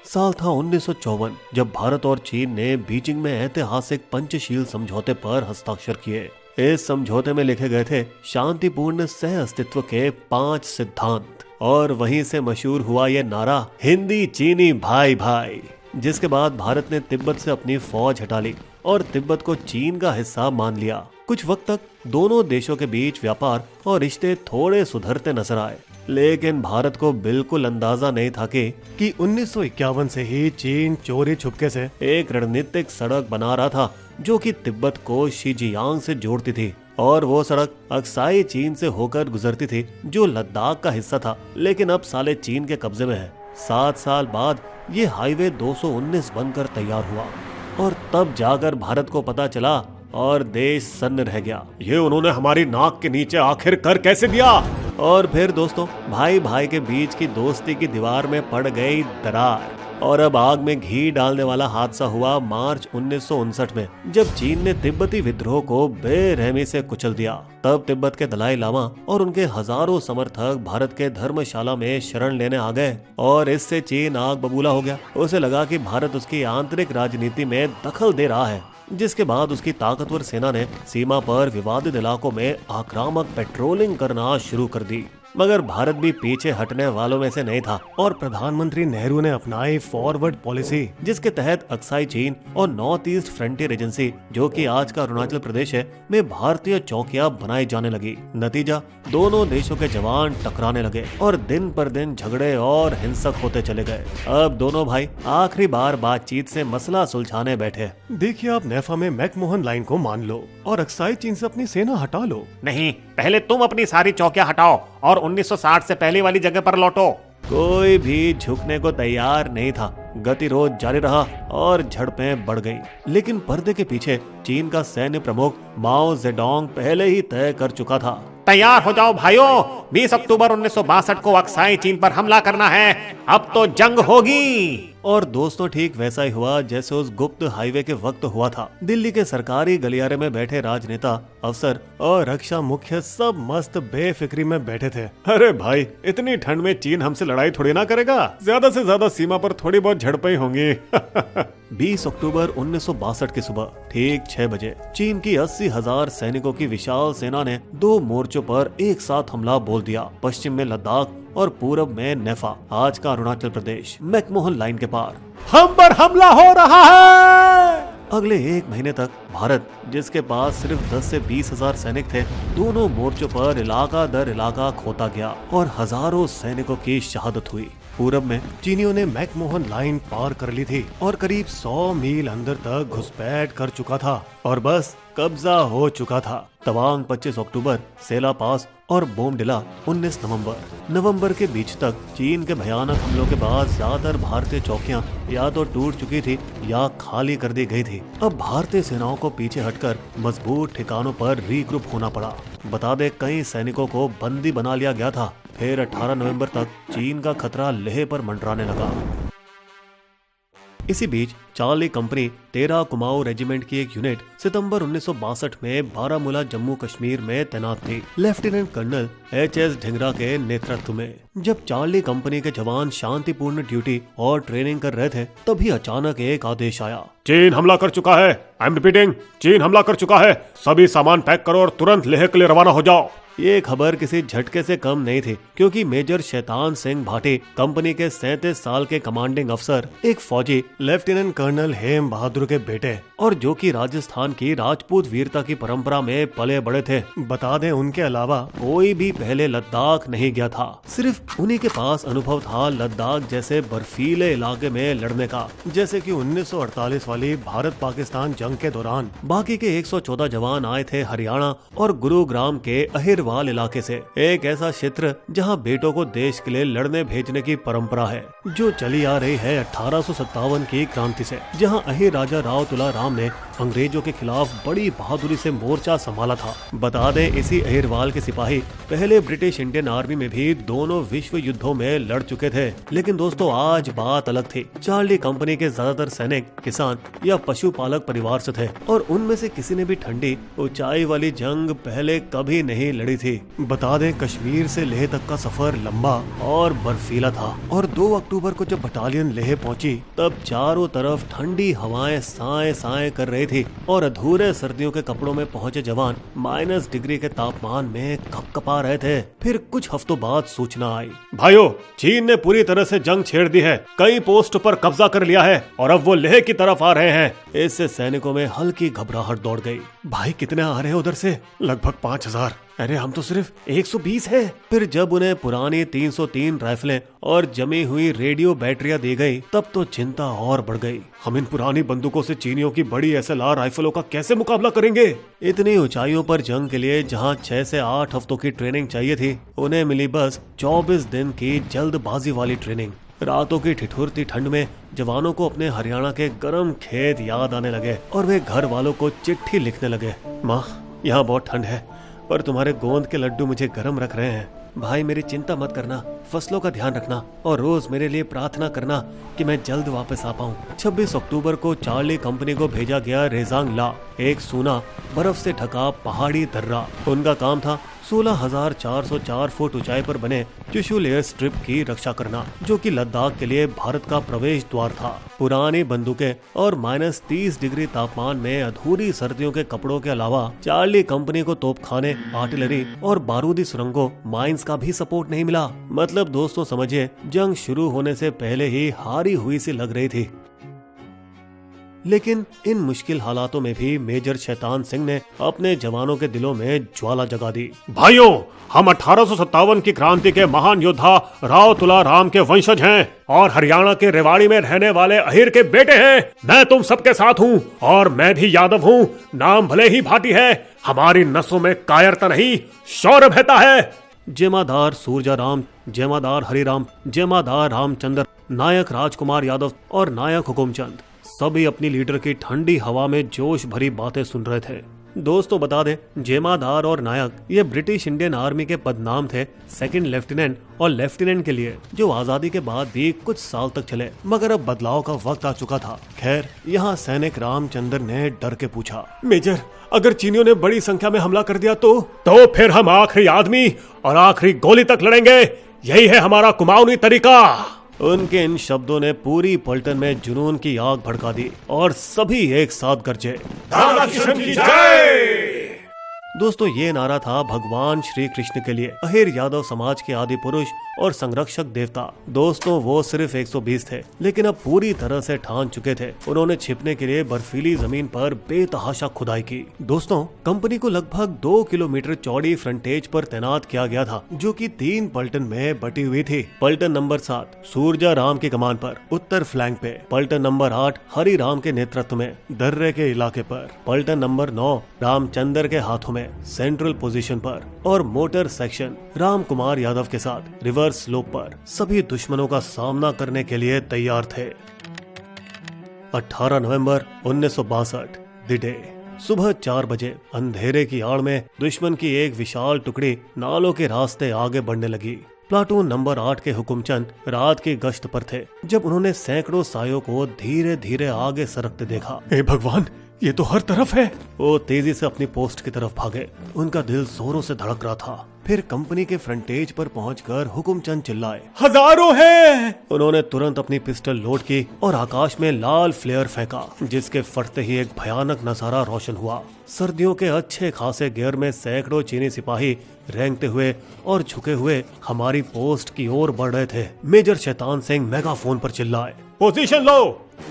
साल था 1954 जब भारत और चीन ने बीजिंग में ऐतिहासिक पंचशील समझौते पर हस्ताक्षर किए। इस समझौते में लिखे गए थे शांतिपूर्ण सह अस्तित्व के 5 सिद्धांत और वहीं से मशहूर हुआ ये नारा हिंदी चीनी भाई भाई, जिसके बाद भारत ने तिब्बत से अपनी फौज हटा ली और तिब्बत को चीन का हिस्सा मान लिया। कुछ वक्त तक दोनों देशों के बीच व्यापार और रिश्ते थोड़े सुधरते नजर आए, लेकिन भारत को बिल्कुल अंदाजा नहीं था कि 1951 से ही चीन चोरी छुपके से एक रणनीतिक सड़क बना रहा था जो कि तिब्बत को शीजियांग से जोड़ती थी, और वो सड़क अक्साई चीन से होकर गुजरती थी जो लद्दाख का हिस्सा था, लेकिन अब साले चीन के कब्जे में है। 7 साल बाद ये हाईवे 219 बनकर तैयार हुआ और तब जाकर भारत को पता चला और देश सन्न रह गया। ये उन्होंने हमारी नाक के नीचे आखिर कर कैसे दिया? और फिर दोस्तों, भाई भाई के बीच की दोस्ती की दीवार में पड़ गई दरार और अब आग में घी डालने वाला हादसा हुआ मार्च 1959 में, जब चीन ने तिब्बती विद्रोह को बेरहमी से कुचल दिया। तब तिब्बत के दलाई लामा और उनके हजारों समर्थक भारत के धर्मशाला में शरण लेने आ गए और इससे चीन आग बबूला हो गया। उसे लगा कि भारत उसकी आंतरिक राजनीति में दखल दे रहा है, जिसके बाद उसकी ताकतवर सेना ने सीमा पर विवादित इलाकों में आक्रामक पेट्रोलिंग करना शुरू कर दी। मगर भारत भी पीछे हटने वालों में से नहीं था और प्रधानमंत्री नेहरू ने अपनाई फॉरवर्ड पॉलिसी, जिसके तहत अक्साई चीन और नॉर्थ ईस्ट फ्रंटियर एजेंसी, जो कि आज का अरुणाचल प्रदेश है, में भारतीय चौकियां बनाई जाने लगी। नतीजा, दोनों देशों के जवान टकराने लगे और दिन पर दिन झगड़े और हिंसक होते चले गए। अब दोनों भाई आखिरी बार बातचीत से मसला सुलझाने बैठे। देखिए, आप नेफा में मैकमोहन लाइन को मान लो और अक्साई चीन से अपनी सेना हटा लो। नहीं, पहले तुम अपनी सारी चौकियां हटाओ और 1960 से पहले वाली जगह पर लौटो। कोई भी झुकने को तैयार नहीं था। गतिरोध जारी रहा और झड़पें बढ़ गई, लेकिन पर्दे के पीछे चीन का सैन्य प्रमुख माओ जेडोंग पहले ही तय कर चुका था। तैयार हो जाओ भाइयों, 20 अक्टूबर 1962 को अक्साई चीन पर हमला करना है, अब तो जंग होगी। और दोस्तों, ठीक वैसा ही हुआ जैसे उस गुप्त हाईवे के वक्त हुआ था। दिल्ली के सरकारी गलियारे में बैठे राजनेता, अफसर और रक्षा मुख्य सब मस्त बेफिक्री में बैठे थे। अरे भाई, इतनी ठंड में चीन हमसे लड़ाई थोड़ी ना करेगा, ज्यादा से ज्यादा सीमा पर थोड़ी बहुत झड़पें होंगी। 20 अक्टूबर 1962 की सुबह ठीक 6 बजे चीन की 80,000 सैनिकों की विशाल सेना ने 2 मोर्चों पर एक साथ हमला बोल दिया। पश्चिम में लद्दाख और पूरब में नेफा, आज का अरुणाचल प्रदेश, मैकमोहन लाइन के पार हम पर हमला हो रहा है। अगले 1 महीने तक भारत, जिसके पास सिर्फ 10 से 20,000 सैनिक थे, दोनों मोर्चों पर इलाका दर इलाका खोता गया और हजारों सैनिकों की शहादत हुई। पूरब में चीनियों ने मैकमोहन लाइन पार कर ली थी और करीब 100 मील अंदर तक घुसपैठ कर चुका था और बस कब्जा हो चुका था। तवांग 25 अक्टूबर, सेला पास और बोमडिला 19 नवंबर के बीच तक चीन के भयानक हमलों के बाद ज्यादातर भारतीय चौकियां या तो टूट चुकी थी या खाली कर दी गई थी। अब भारतीय सेनाओं को पीछे हटकर मजबूत ठिकानों पर रीग्रुप होना पड़ा। बता दे, कई सैनिकों को बंदी बना लिया गया था। फिर 18 नवंबर तक चीन का खतरा लेह पर मंडराने लगा। इसी बीच चार्ली कंपनी 13 कुमाऊं रेजिमेंट की एक यूनिट सितंबर 1962 में बारामूला जम्मू कश्मीर में तैनात थी, लेफ्टिनेंट कर्नल HS ढिंगरा के नेतृत्व में। जब चार्ली कंपनी के जवान शांतिपूर्ण ड्यूटी और ट्रेनिंग कर रहे थे, तभी अचानक एक आदेश आया। चीन हमला कर चुका है। आई एम रिपीटिंग, चीन हमला कर चुका है। सभी सामान पैक करो और तुरंत लेह के लिए रवाना हो जाओ। ये खबर किसी झटके से कम नहीं थी, क्योंकि मेजर शैतान सिंह भाटी, कंपनी के 37 साल के कमांडिंग अफसर, एक फौजी लेफ्टिनेंट कर्नल हेम बहादुर के बेटे और जो कि राजस्थान की राजपूत वीरता की परंपरा में पले बड़े थे। बता दें, उनके अलावा कोई भी पहले लद्दाख नहीं गया था। सिर्फ उन्हीं के पास अनुभव था लद्दाख जैसे बर्फीले इलाके में लड़ने का, जैसे कि 1948 वाली भारत पाकिस्तान जंग के दौरान। बाकी के 114 जवान आए थे हरियाणा और गुरुग्राम के अहिरवाल इलाके से, एक ऐसा क्षेत्र जहां बेटों को देश के लिए लड़ने भेजने की परंपरा है, जो चली आ रही है 1857 की क्रांति से, जहां अहिर राजा राव तुला राम ने अंग्रेजों के खिलाफ बड़ी बहादुरी से मोर्चा संभाला था। बता दें, इसी अहिरवाल के सिपाही पहले ब्रिटिश इंडियन आर्मी में भी दोनों विश्व युद्धों में लड़ चुके थे। लेकिन दोस्तों, आज बात अलग थी। चार्ली कंपनी के ज्यादातर सैनिक किसान या पशुपालक परिवार से थे और उनमें से किसी ने भी ठंडी ऊंचाई वाली जंग पहले कभी नहीं लड़ी थी। बता दें, कश्मीर से लेह तक का सफर लंबा और बर्फीला था और 2 अक्टूबर को जब बटालियन लेह पहुंची तब चारों तरफ ठंडी हवाएं साए साए कर रही थी और अधूरे सर्दियों के कपड़ों में पहुंचे जवान -डिग्री के तापमान में कपकपा रहे थे। फिर कुछ हफ्तों बाद सूचना आई, भाइयों, चीन ने पूरी तरह से जंग छेड़ दी है, कई पोस्ट पर कब्जा कर लिया है और अब वो लेह की तरफ आ रहे हैं। इससे सैनिकों में हल्की घबराहट दौड़ गई। भाई कितने आ रहे हैं उधर से? लगभग 5000। अरे हम तो सिर्फ 120 है। फिर जब उन्हें पुरानी 303 राइफलें और जमी हुई रेडियो बैटरियां दी गई तब तो चिंता और बढ़ गई। हम इन पुरानी बंदूकों से चीनियों की बड़ी SLR राइफलों का कैसे मुकाबला करेंगे? इतनी ऊंचाइयों पर जंग के लिए जहां 6 से 8 हफ्तों की ट्रेनिंग चाहिए थी, उन्हें मिली बस 24 दिन की जल्दबाजी वाली ट्रेनिंग। रातों की ठिठुरती ठंड में जवानों को अपने हरियाणा के गर्म खेत याद आने लगे और वे घर वालों को चिट्ठी लिखने लगे। माँ, यहाँ बहुत ठंड है पर तुम्हारे गोंद के लड्डू मुझे गर्म रख रहे हैं। भाई मेरी चिंता मत करना, फसलों का ध्यान रखना और रोज मेरे लिए प्रार्थना करना कि मैं जल्द वापस आ पाऊँ। 26 अक्टूबर को चार्ली कंपनी को भेजा गया रेजांग ला, एक सूना बर्फ से ढका पहाड़ी दर्रा। उनका काम था 16,404 फुट ऊंचाई पर बने चुशुल एयर स्ट्रिप की रक्षा करना, जो कि लद्दाख के लिए भारत का प्रवेश द्वार था। पुरानी बंदूकें और -30 डिग्री तापमान में अधूरी सर्दियों के कपड़ों के अलावा चार्ली कंपनी को तोपखाने, आर्टिलरी और बारूदी सुरंगों, माइंस का भी सपोर्ट नहीं मिला। मतलब दोस्तों समझिए, जंग शुरू होने से पहले ही हारी हुई सी लग रही थी। लेकिन इन मुश्किल हालातों में भी मेजर शैतान सिंह ने अपने जवानों के दिलों में ज्वाला जगा दी। भाइयों, हम 1857 की क्रांति के महान योद्धा राव तुलाराम के वंशज हैं और हरियाणा के रेवाड़ी में रहने वाले अहिर के बेटे हैं। मैं तुम सबके साथ हूँ और मैं भी यादव हूँ। नाम भले ही भाटी है, हमारी नसों में कायरता नहीं, शौर्य बहता है। जेमादार सूरजाराम, जेमादार हरिराम, जेमादार रामचंद्र, नायक राजकुमार यादव और नायक हुकुमचंद सभी अपनी लीडर की ठंडी हवा में जोश भरी बातें सुन रहे थे। दोस्तों बता दें, जेमादार और नायक ये ब्रिटिश इंडियन आर्मी के पदनाम थे सेकंड लेफ्टिनेंट और लेफ्टिनेंट के लिए, जो आजादी के बाद भी कुछ साल तक चले, मगर अब बदलाव का वक्त आ चुका था। खैर, यहाँ सैनिक रामचंद्र ने डर के पूछा, मेजर, अगर चीनियों ने बड़ी संख्या में हमला कर दिया तो फिर हम आखिरी आदमी और आखिरी गोली तक लड़ेंगे। यही है हमारा कुमाऊनी तरीका। उनके इन शब्दों ने पूरी पलटन में जुनून की आग भड़का दी और सभी एक साथ गरजे, दादा किशन की जय। दोस्तों ये नारा था भगवान श्री कृष्ण के लिए, अहिर यादव समाज के आदि पुरुष और संरक्षक देवता। दोस्तों वो सिर्फ 120 थे, लेकिन अब पूरी तरह से ठान चुके थे। उन्होंने छिपने के लिए बर्फीली जमीन पर बेतहाशा खुदाई की। दोस्तों कंपनी को लगभग 2 किलोमीटर चौड़ी फ्रंटेज पर तैनात किया गया था, जो कि 3 पलटन में बटी हुई थी। पलटन नंबर 7 सूरजा राम की कमान पर उत्तर फ्लैंक पे, पलटन नंबर 8 हरि राम के नेतृत्व में दर्रे के इलाके पर, पलटन नंबर 9 रामचंद्र के हाथों में सेंट्रल पोजीशन पर और मोटर सेक्शन राम कुमार यादव के साथ रिवर्स स्लोप पर सभी दुश्मनों का सामना करने के लिए तैयार थे। 18 नवंबर 1962 द डे, सुबह 4 बजे अंधेरे की आड़ में दुश्मन की एक विशाल टुकड़ी नालों के रास्ते आगे बढ़ने लगी। प्लाटून नंबर 8 के हुकुमचंद रात की गश्त पर थे जब उन्होंने सैकड़ों सायों को धीरे धीरे आगे सरकते देखा। हे भगवान, ये तो हर तरफ है। वो तेजी से अपनी पोस्ट की तरफ भागे। उनका दिल जोरों से धड़क रहा था। फिर कंपनी के फ्रंटेज पर पहुंचकर हुकुमचंद चिल्लाए, हजारों हैं। उन्होंने तुरंत अपनी पिस्टल लोड की और आकाश में लाल फ्लेयर फेंका, जिसके फटते ही एक भयानक नजारा रोशन हुआ। सर्दियों के अच्छे खासे गियर में सैकड़ों चीनी सिपाही रेंगते हुए और झुके हुए हमारी पोस्ट की ओर बढ़ रहे थे। मेजर शैतान सिंह मेगाफोन पर चिल्लाए, पोजीशन लो,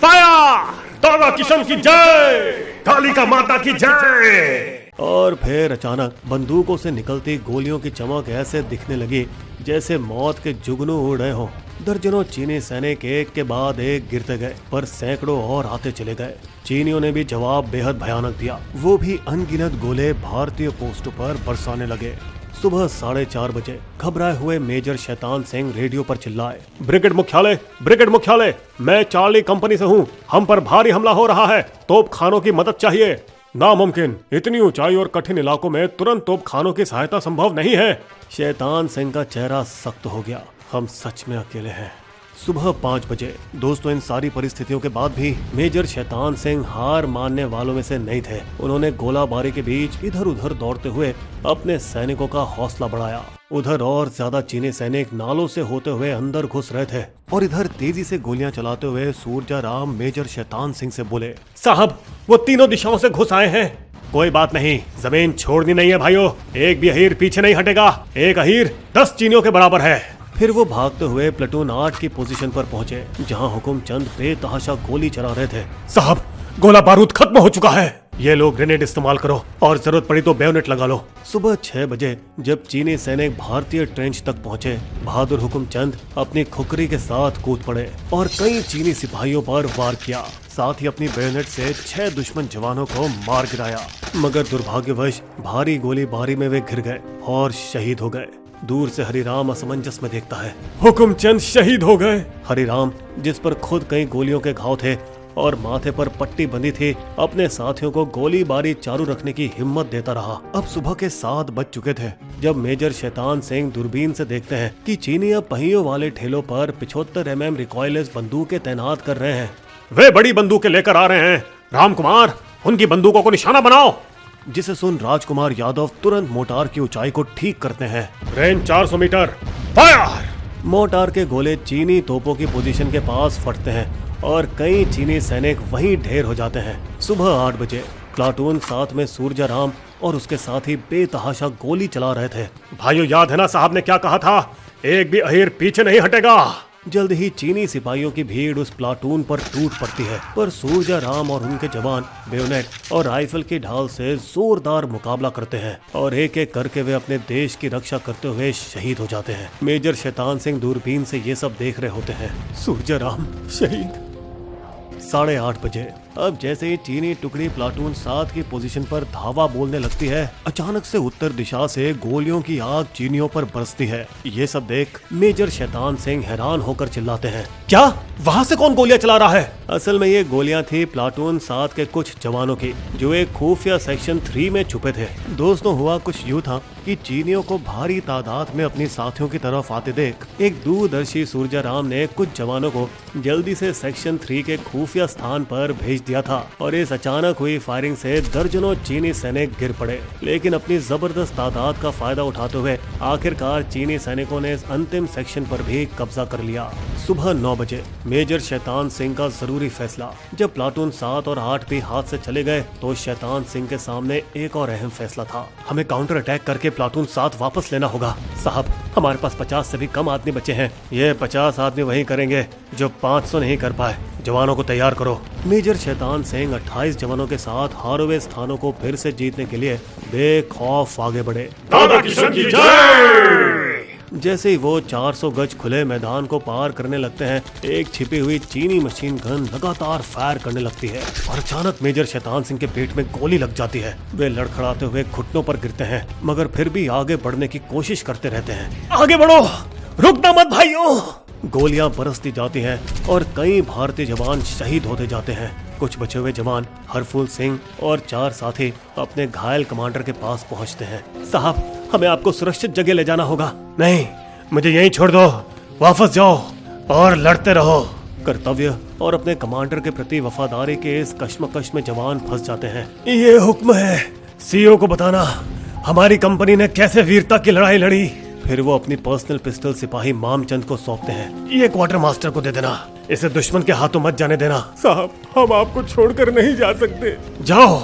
फायर, दादा किशन की जय, कालिका माता की जय। और फिर अचानक बंदूकों से निकलती गोलियों की चमक ऐसे दिखने लगी जैसे मौत के जुगनू उड़ रहे हों। दर्जनों चीनी सैनिक एक के बाद एक गिरते गए, पर सैकड़ों और आते चले गए। चीनियों ने भी जवाब बेहद भयानक दिया। वो भी अनगिनत गोले भारतीय पोस्टों पर बरसाने लगे। सुबह 4:30 बजे घबराए हुए मेजर शैतान सिंह रेडियो पर चिल्लाए, ब्रिगेड मुख्यालय, मैं चार्ली कंपनी से हूँ। हम पर भारी हमला हो रहा है, तोप खानों की मदद चाहिए। नामुमकिन, इतनी ऊंचाई और कठिन इलाकों में तुरंत तोप खानों की सहायता संभव नहीं है। शैतान सिंह का चेहरा सख्त हो गया। हम सच में अकेले हैं। सुबह 5 बजे। दोस्तों, इन सारी परिस्थितियों के बाद भी मेजर शैतान सिंह हार मानने वालों में से नहीं थे। उन्होंने गोलाबारी के बीच इधर उधर दौड़ते हुए अपने सैनिकों का हौसला बढ़ाया। उधर और ज्यादा चीनी सैनिक नालों से होते हुए अंदर घुस रहे थे और इधर तेजी से गोलियां चलाते हुए सूरजाराम मेजर शैतान सिंह से बोले, साहब, वो तीनों दिशाओं से घुस आए हैं। कोई बात नहीं, जमीन छोड़नी नहीं है भाइयों। एक भी अहीर पीछे नहीं हटेगा। एक अहीर 10 चीनियों के बराबर है। फिर वो भागते हुए प्लेटून 8 की पोजीशन पर पहुंचे, जहां हुकुमचंद बेतहाशा गोली चला रहे थे। साहब, गोला बारूद खत्म हो चुका है। ये लोग ग्रेनेड इस्तेमाल करो और जरूरत पड़ी तो बेयोनेट लगा लो। सुबह 6 बजे जब चीनी सैनिक भारतीय ट्रेंच तक पहुंचे, बहादुर हुकुमचंद अपनी खुकरी के साथ कूद पड़े और कई चीनी सिपाहियों पर वार किया। साथ ही अपनी बेयोनेट से 6 दुश्मन जवानों को मार गिराया, मगर दुर्भाग्यवश भारी गोलीबारी में वे घिर गए और शहीद हो गए। दूर से हरिराम असमंजस में देखता है। हुकुमचंद शहीद हो गए। हरिराम, जिस पर खुद कई गोलियों के घाव थे और माथे पर पट्टी बंधी थी, अपने साथियों को गोलीबारी चालू रखने की हिम्मत देता रहा। अब सुबह के 7 बज चुके थे जब मेजर शैतान सिंह दूरबीन से देखते हैं कि चीनी अब पहियों वाले ठेलों पर 75 mm रिकॉयलेस बंदूकें तैनात कर रहे हैं। वे बड़ी बंदूकें लेकर आ रहे हैं। रामकुमार, उनकी बंदूकों को निशाना बनाओ। जिसे सुन राजकुमार यादव तुरंत मोटार की ऊंचाई को ठीक करते हैं। Range 400 metre, fire. मोटार के गोले चीनी तोपों की पोजीशन के पास फटते हैं और कई चीनी सैनिक वहीं ढेर हो जाते हैं। सुबह 8 बजे प्लाटून 7 में सूरजाराम और उसके साथी बेतहाशा गोली चला रहे थे। भाइयों, याद है ना साहब ने क्या कहा था? एक भी अहीर पीछे नहीं हटेगा। जल्द ही चीनी सिपाहियों की भीड़ उस प्लाटून पर टूट पड़ती है, पर सूरजाराम और उनके जवान बेयोनेट और राइफल की ढाल से जोरदार मुकाबला करते हैं और एक एक करके वे अपने देश की रक्षा करते हुए शहीद हो जाते हैं। मेजर शैतान सिंह दूरबीन से ये सब देख रहे होते हैं। सूरजाराम शहीद। 8:30 बजे अब जैसे ही चीनी टुकड़ी प्लाटून 7 की पोजीशन पर धावा बोलने लगती है, अचानक से उत्तर दिशा से गोलियों की आग चीनियों पर बरसती है। ये सब देख मेजर शैतान सिंह हैरान होकर चिल्लाते हैं, क्या वहाँ से कौन गोलियां चला रहा है? असल में ये गोलियां थी प्लाटून 7 के कुछ जवानों की, जो एक खुफिया सेक्शन 3 में छुपे थे। दोस्तों, हुआ कुछ यूँ था कि चीनियों को भारी तादाद में अपनी साथियों की तरफ आते देख एक दूरदर्शी सूरजाराम ने कुछ जवानों को जल्दी से सेक्शन 3 के खुफिया स्थान पर भेज दिया था और इस अचानक हुई फायरिंग से दर्जनों चीनी सैनिक गिर पड़े। लेकिन अपनी जबरदस्त तादाद का फायदा उठाते हुए आखिरकार चीनी सैनिकों ने इस अंतिम सेक्शन पर भी कब्जा कर लिया। सुबह 9 बजे मेजर शैतान सिंह का जरूरी फैसला। जब प्लाटून 7 और 8 भी हाथ से चले गए तो शैतान सिंह के सामने एक और अहम फैसला था। हमें काउंटर अटैक करके प्लाटून 7 वापस लेना होगा। साहब, हमारे पास 50 से भी कम आदमी बचे हैं। ये 50 आदमी वही करेंगे जो 500 नहीं कर पाए। जवानों को तैयार करो। मेजर शैतान सिंह 28 जवानों के साथ हारे हुए स्थानों को फिर से जीतने के लिए बेखौफ आगे बढ़े। दादा किशन की जय। जैसे ही वो 400 गज खुले मैदान को पार करने लगते हैं, एक छिपी हुई चीनी मशीन गन लगातार फायर करने लगती है और अचानक मेजर शैतान सिंह के पेट में गोली लग जाती है। वे लड़खड़ाते हुए घुटनों पर गिरते हैं, मगर फिर भी आगे बढ़ने की कोशिश करते रहते हैं। आगे बढ़ो, रुकना मत भाइयों। गोलियां बरसती जाती हैं और कई भारतीय जवान शहीद होते जाते हैं। कुछ बचे हुए जवान हरफूल सिंह और 4 साथी अपने घायल कमांडर के पास पहुंचते हैं। साहब, हमें आपको सुरक्षित जगह ले जाना होगा। नहीं, मुझे यहीं छोड़ दो। वापस जाओ और लड़ते रहो। कर्तव्य और अपने कमांडर के प्रति वफादारी के इस कश्मकश में जवान फंस जाते हैं। ये हुक्म है सीईओ को बताना हमारी कंपनी ने कैसे वीरता की लड़ाई लड़ी। फिर वो अपनी पर्सनल पिस्टल सिपाही मामचंद को सौंपते हैं। ये क्वार्टर मास्टर को दे देना, इसे दुश्मन के हाथों मत जाने देना। साहब, हम आपको छोड़कर नहीं जा सकते। जाओ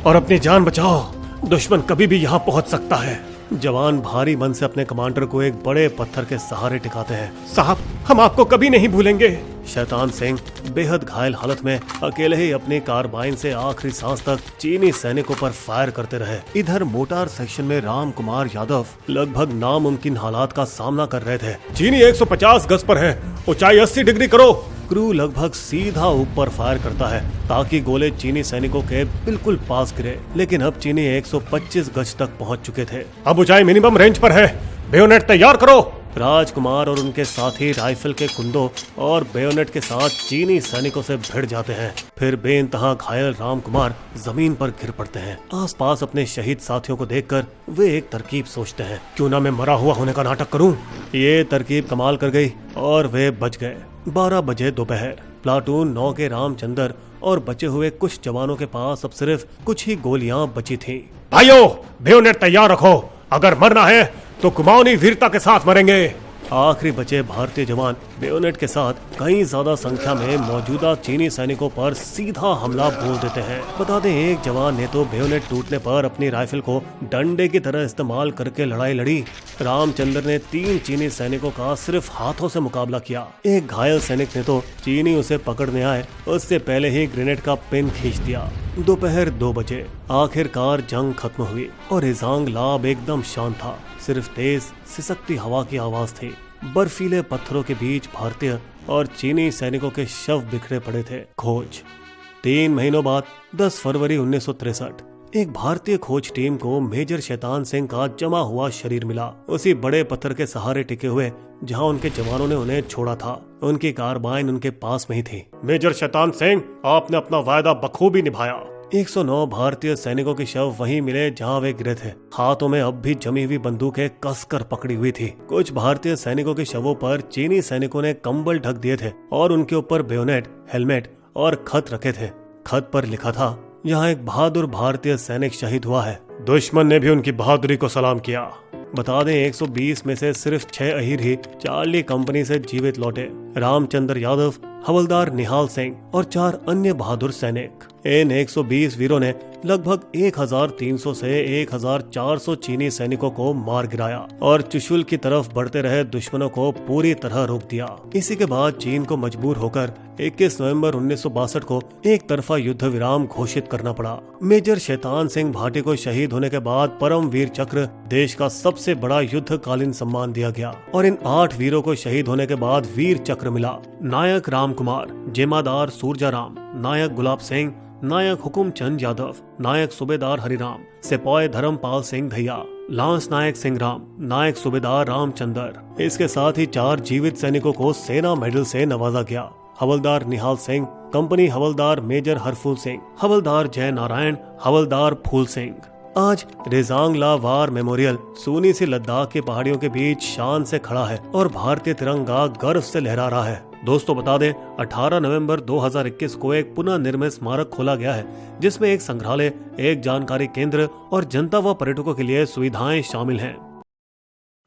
और अपनी जान बचाओ, दुश्मन कभी भी यहाँ पहुँच सकता है। जवान भारी मन से अपने कमांडर को एक बड़े पत्थर के सहारे टिकाते हैं। साहब, हम आपको कभी नहीं भूलेंगे। शैतान सिंह बेहद घायल हालत में अकेले ही अपनी कारबाइन से आखिरी सांस तक चीनी सैनिकों पर फायर करते रहे। इधर मोटार सेक्शन में राम कुमार यादव लगभग नामुमकिन हालात का सामना कर रहे थे। चीनी 150 गज पर है, ऊंचाई 80 डिग्री करो। क्रू लगभग सीधा ऊपर फायर करता है ताकि गोले चीनी सैनिकों के बिल्कुल पास गिरे, लेकिन अब चीनी 125 गज तक पहुंच चुके थे। अब ऊंचाई मिनिमम रेंज पर है, बेयोनेट तैयार करो। राजकुमार और उनके साथी राइफल के कुंदों और बेयोनेट के साथ चीनी सैनिकों से भिड़ जाते हैं। फिर बेइंतहा घायल रामकुमार जमीन पर गिर पड़ते हैं। आसपास अपने शहीद साथियों को देखकर वे एक तरकीब सोचते हैं, क्यों ना मैं मरा हुआ होने का नाटक करूं। ये तरकीब कमाल कर गई और वे बच गए। 12 बजे दोपहर। प्लाटून 9 के रामचंद्र और बचे हुए कुछ जवानों के पास अब सिर्फ कुछ ही गोलियां बची थीं। भाइयों, बेयोनेट तैयार रखो, अगर मरना है तो कुमाऊनी वीरता के साथ मरेंगे। आखिरी बचे भारतीय जवान बेयोनेट के साथ कई ज्यादा संख्या में मौजूदा चीनी सैनिकों पर सीधा हमला बोल देते हैं। बता दें, एक जवान ने तो बेयोनेट टूटने पर अपनी राइफल को डंडे की तरह इस्तेमाल करके लड़ाई लड़ी। रामचंद्र ने 3 चीनी सैनिकों का सिर्फ हाथों से मुकाबला किया। एक घायल सैनिक ने तो चीनी उसे पकड़ने आए उससे पहले ही ग्रेनेड का पिन खींच दिया। दोपहर 2 बजे आखिरकार जंग खत्म हुई और इजांग लाब एकदम शांत था। सिर्फ तेज सिसकती हवा की आवाज थी। बर्फीले पत्थरों के बीच भारतीय और चीनी सैनिकों के शव बिखरे पड़े थे। खोज। 3 महीनों बाद 10 फरवरी 1963 एक भारतीय खोज टीम को मेजर शैतान सिंह का जमा हुआ शरीर मिला, उसी बड़े पत्थर के सहारे टिके हुए जहां उनके जवानों ने उन्हें छोड़ा था। उनकी कारबाइन उनके पास में ही थी। मेजर शैतान सिंह, आपने अपना वायदा बखूबी निभाया। 109 भारतीय सैनिकों के शव वहीं मिले जहां वे गिरे थे। हाथों में अब भी जमी हुई बंदूकें कसकर पकड़ी हुई थी। कुछ भारतीय सैनिकों के शवों पर चीनी सैनिकों ने कंबल ढक दिए थे और उनके ऊपर बेयोनेट, हेलमेट और खत रखे थे। खत पर लिखा था, यहाँ एक बहादुर भारतीय सैनिक शहीद हुआ है। दुश्मन ने भी उनकी बहादुरी को सलाम किया। बता दें, 120 में से सिर्फ 6 अहीर ही चार्ली कंपनी से जीवित लौटे। रामचंद्र यादव, हवलदार निहाल सिंह और 4 अन्य बहादुर सैनिक। इन 120 वीरों ने लगभग 1300 से 1400 चीनी सैनिकों को मार गिराया और चुशुल की तरफ बढ़ते रहे दुश्मनों को पूरी तरह रोक दिया। इसी के बाद चीन को मजबूर होकर 21 नवंबर 1962 को एक तरफा युद्ध विराम घोषित करना पड़ा। मेजर शैतान सिंह भाटी को शहीद होने के बाद परम वीर चक्र, देश का सबसे बड़ा युद्धकालीन सम्मान दिया गया और इन 8 वीरों को शहीद होने के बाद वीर चक्र मिला। नायक राम कुमार, जिम्मेदार सूरजाराम, नायक गुलाब सिंह, नायक हुकुमचंद यादव, नायक सूबेदार हरिराम, सिपाही धर्मपाल सिंह धैया, लांस नायक सिंह राम, नायक सूबेदार रामचंद्र। इसके साथ ही 4 जीवित सैनिकों को सेना मेडल से नवाजा गया। हवलदार निहाल सिंह, कंपनी हवलदार मेजर हरफूल सिंह, हवलदार जय नारायण, हवलदार फूल सिंह। आज रेजांग ला वार मेमोरियल सूनी से लद्दाख की पहाड़ियों के बीच शान से खड़ा है और भारतीय तिरंगा गर्व से लहरा रहा है। दोस्तों, बता दें, 18 नवंबर 2021 को एक पुनः निर्मित स्मारक खोला गया है जिसमें एक संग्रहालय, एक जानकारी केंद्र और जनता व पर्यटकों के लिए सुविधाएं शामिल हैं।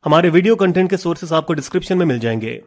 हमारे वीडियो कंटेंट के सोर्सेस आपको डिस्क्रिप्शन में मिल जाएंगे।